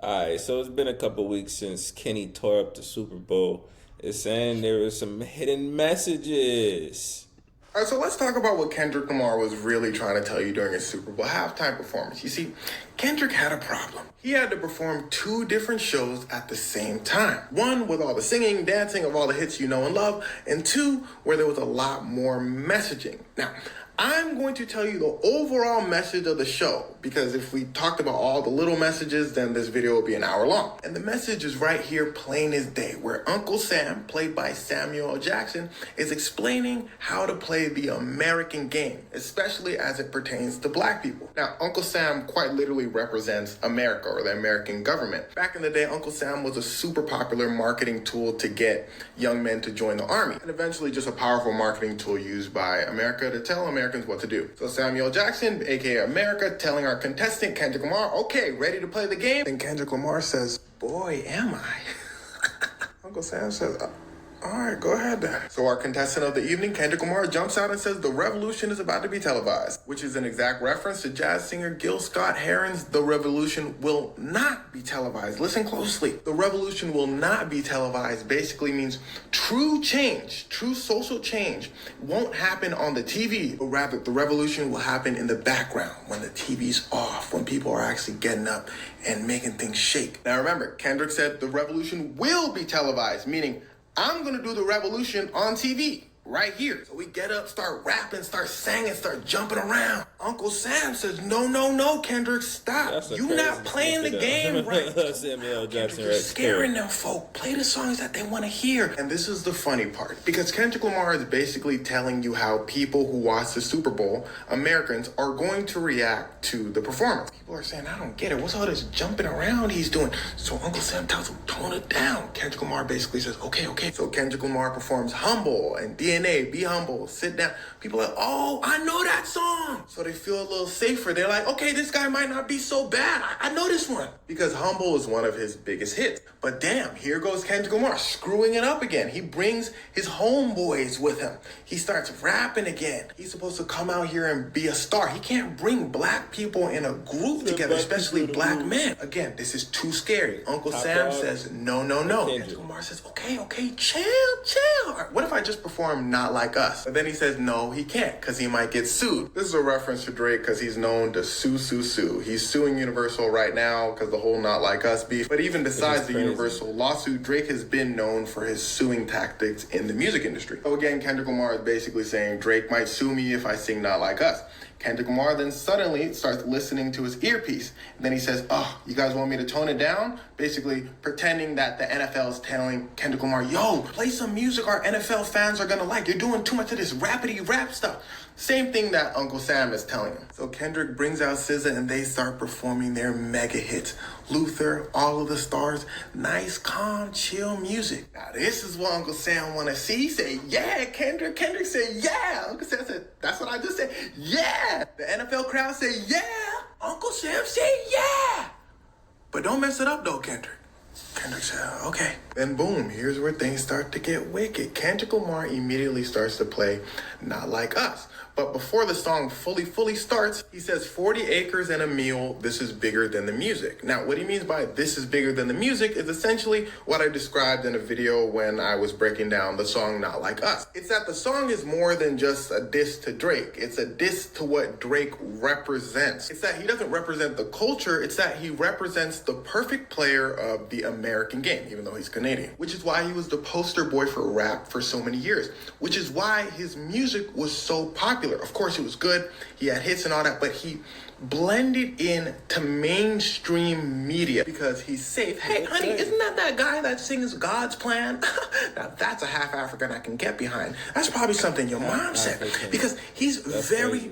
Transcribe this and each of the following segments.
Alright, so it's been a couple weeks since Kenny tore up the Super Bowl. It's saying there were some hidden messages. All right, so let's talk about what Kendrick Lamar was really trying to tell you during his Super Bowl halftime performance. You see, Kendrick had a problem. He had to perform two different shows at the same time. One with all the singing, dancing of all the hits you know and love, and two where there was a lot more messaging. Now, I'm going to tell you the overall message of the show, because if we talked about all the little messages, then this video will be an hour long. And the message is right here, plain as day, where Uncle Sam, played by Samuel L. Jackson, is explaining how to play the American game, especially as it pertains to black people. Now, Uncle Sam quite literally represents America, or the American government. Back in the day, Uncle Sam was a super popular marketing tool to get young men to join the army, and eventually just a powerful marketing tool used by America to tell Americans what to do. So Samuel Jackson, aka America, telling our contestant Kendrick Lamar, okay, ready to play the game? Then Kendrick Lamar says, boy, am I. Uncle Sam says, all right, go ahead then. So our contestant of the evening, Kendrick Lamar, jumps out and says the revolution is about to be televised, which is an exact reference to jazz singer Gil Scott-Heron's The Revolution Will Not Be Televised. Listen closely. The revolution will not be televised basically means true change, true social change won't happen on the TV, but rather the revolution will happen in the background when the TV's off, when people are actually getting up and making things shake. Now remember, Kendrick said the revolution will be televised, meaning I'm gonna do the revolution on TV right here. So we get up, start rapping, start singing, start jumping around. Uncle Sam says, no, Kendrick, stop. You not playing the game right. Samuel Jackson, you're scaring them folk. Play the songs that they want to hear. And this is the funny part, because Kendrick Lamar is basically telling you how people who watch the Super Bowl, Americans, are going to react to the performance. People are saying, I don't get it. What's all this jumping around he's doing? So Uncle Sam tells him, tone it down. Kendrick Lamar basically says, okay. So Kendrick Lamar performs Humble and DNA, Be Humble, Sit Down. People are like, oh, I know that song. So they feel a little safer. They're like, okay, this guy might not be so bad. I know this one. Because Humble is one of his biggest hits. But damn, here goes Kendrick Lamar screwing it up again. He brings his homeboys with him. He starts rapping again. He's supposed to come out here and be a star. He can't bring black people in a group together, especially black men. Again, this is too scary. Uncle Sam says, no. Kendrick Lamar says, okay, chill. What if I just perform Not Like Us? But then he says, no, he can't, because he might get sued. This is a reference to Drake, because he's known to sue. He's suing Universal right now because the whole Not Like Us beef. But even besides the Universal lawsuit, Drake has been known for his suing tactics in the music industry. So again, Kendrick Lamar is basically saying Drake might sue me if I sing Not Like Us. Kendrick Lamar then suddenly starts listening to his earpiece. And then he says, oh, you guys want me to tone it down? Basically pretending that the NFL is telling Kendrick Lamar, yo, play some music our NFL fans are gonna like. You're doing too much of this rapidy rap stuff. Same thing that Uncle Sam is telling him. So Kendrick brings out SZA and they start performing their mega hits. Luther, All of the Stars, nice, calm, chill music. Now this is what Uncle Sam wanna see. He said, yeah, Kendrick. Kendrick said, yeah. Uncle Sam said, that's what I just said. Yeah. The NFL crowd said, yeah. Uncle Sam said, yeah. But don't mess it up though, Kendrick. Kendrick said, okay. Then boom, here's where things start to get wicked. Kendrick Lamar immediately starts to play Not Like Us. But before the song fully starts, he says 40 acres and a mule, this is bigger than the music. Now, what he means by this is bigger than the music is essentially what I described in a video when I was breaking down the song Not Like Us. It's that the song is more than just a diss to Drake. It's a diss to what Drake represents. It's that he doesn't represent the culture, it's that he represents the perfect player of the American game, even though he's Canadian. Which is why he was the poster boy for rap for so many years. Which is why his music was so popular. Of course, it was good. He had hits and all that, but he blended in to mainstream media because he's safe. Hey, honey, isn't that guy that sings God's Plan? Now, that's a half African I can get behind. That's probably something your mom said because he's very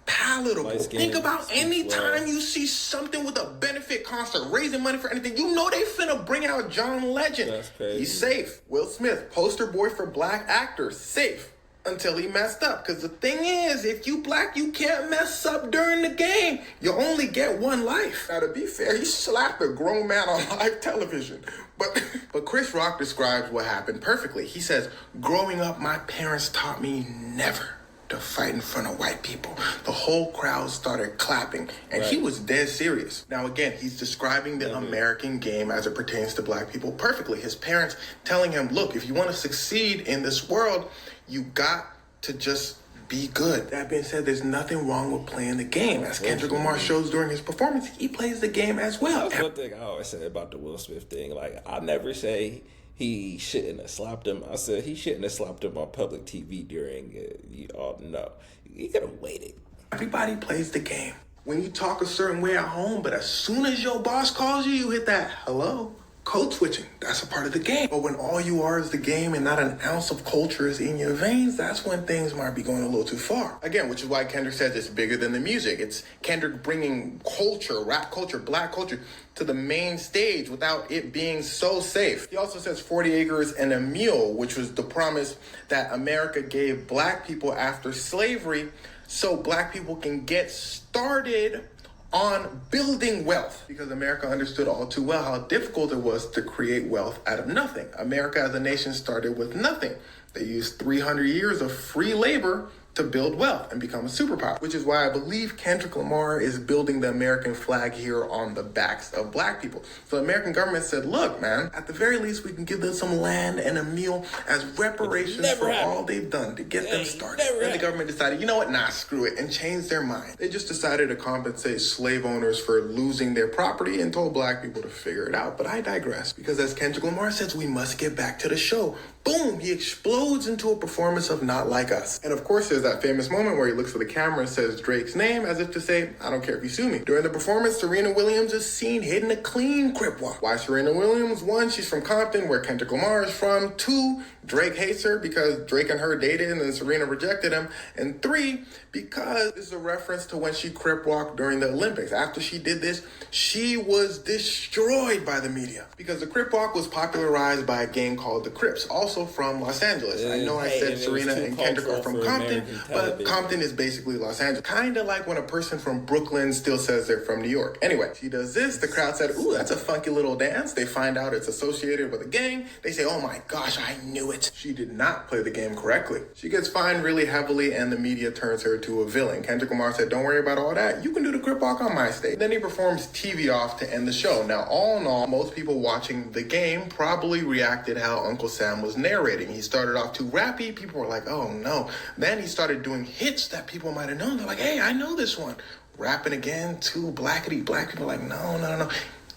palatable. Think about any time you see something with a benefit concert, raising money for anything, you know they finna bring out John Legend. He's safe. Will Smith, poster boy for black actors, safe. Until he messed up. Because the thing is, if you black, you can't mess up during the game. You only get one life. Now, to be fair, he slapped a grown man on live television. But Chris Rock describes what happened perfectly. He says, growing up, my parents taught me never to fight in front of white people. The whole crowd started clapping, and he was dead serious. Now, again, he's describing the American game as it pertains to black people perfectly. His parents telling him, look, if you want to succeed in this world, you got to just be good. That being said, there's nothing wrong with playing the game. As Kendrick Lamar shows during his performance, he plays the game as well. That's one thing I always say about the Will Smith thing. Like, I never say he shouldn't have slapped him. I said he shouldn't have slapped him on public TV during you all know. He could have waited. Everybody plays the game. When you talk a certain way at home, but as soon as your boss calls you, you hit that hello. Code switching, that's a part of the game. But when all you are is the game and not an ounce of culture is in your veins, that's when things might be going a little too far. Again, which is why Kendrick says it's bigger than the music. It's Kendrick bringing culture, rap culture, black culture to the main stage without it being so safe. He also says 40 acres and a mule, which was the promise that America gave black people after slavery so black people can get started on building wealth, because America understood all too well how difficult it was to create wealth out of nothing. America as a nation started with nothing. They used 300 years of free labor to build wealth and become a superpower, which is why I believe Kendrick Lamar is building the American flag here on the backs of black people. So the American government said, look, man, at the very least, we can give them some land and a meal as reparations for all they've done to get them started. And the government decided, you know what, nah, screw it, and changed their mind. They just decided to compensate slave owners for losing their property and told black people to figure it out. But I digress, because as Kendrick Lamar says, we must get back to the show. Boom, he explodes into a performance of Not Like Us. And of course, there's that famous moment where he looks at the camera and says Drake's name as if to say, I don't care if you sue me. During the performance, Serena Williams is seen hitting a clean crip walk. Why Serena Williams? 1, she's from Compton, where Kendrick Lamar is from. 2, Drake hates her because Drake and her dated and then Serena rejected him. And 3, because this is a reference to when she crip walked during the Olympics. After she did this, she was destroyed by the media because the crip walk was popularized by a gang called the Crips, also from Los Angeles. I know I said Serena and Kendrick are from Compton, but Compton is basically Los Angeles. Kind of like when a person from Brooklyn still says they're from New York. Anyway, she does this. The crowd said, ooh, that's a funky little dance. They find out it's associated with a gang. They say, oh my gosh, I knew it. She did not play the game correctly. She gets fined really heavily and the media turns her to a villain. Kendrick Lamar said, don't worry about all that. You can do the crip walk on my stage. Then he performs TV off to end the show. Now, all in all, most people watching the game probably reacted how Uncle Sam was narrating. He started off too rappy. People were like, oh no. Then he started doing hits that people might have known. They're like, hey, I know this one. Rapping again, too blackety black. People are like, no.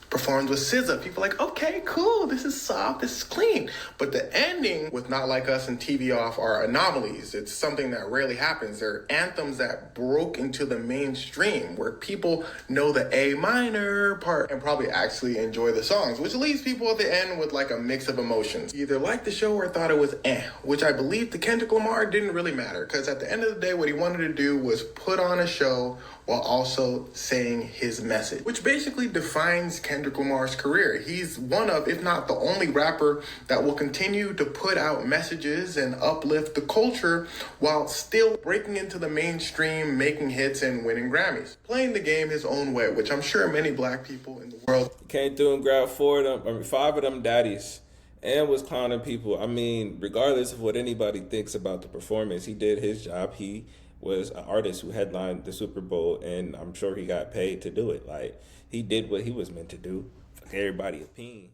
Performed with SZA. People are like, okay, cool. This is soft. This is clean. But the ending with Not Like Us and TV Off are anomalies. It's something that rarely happens. They're anthems that broke into the mainstream where people know the A minor part and probably actually enjoy the songs, which leaves people at the end with like a mix of emotions. Either liked the show or thought it was which I believe to Kendrick Lamar didn't really matter, because at the end of the day, what he wanted to do was put on a show while also saying his message, which basically defines Kendrick Lamar's career. He's one of, if not the only rapper that will continue to put out messages and uplift the culture while still breaking into the mainstream, making hits and winning Grammys. Playing the game his own way, which I'm sure many black people in the world came through and grabbed 5 of them daddies and was clowning people. I mean, regardless of what anybody thinks about the performance, he did his job. He was an artist who headlined the Super Bowl, and I'm sure he got paid to do it. Like, he did what he was meant to do. Fuck everybody opinion.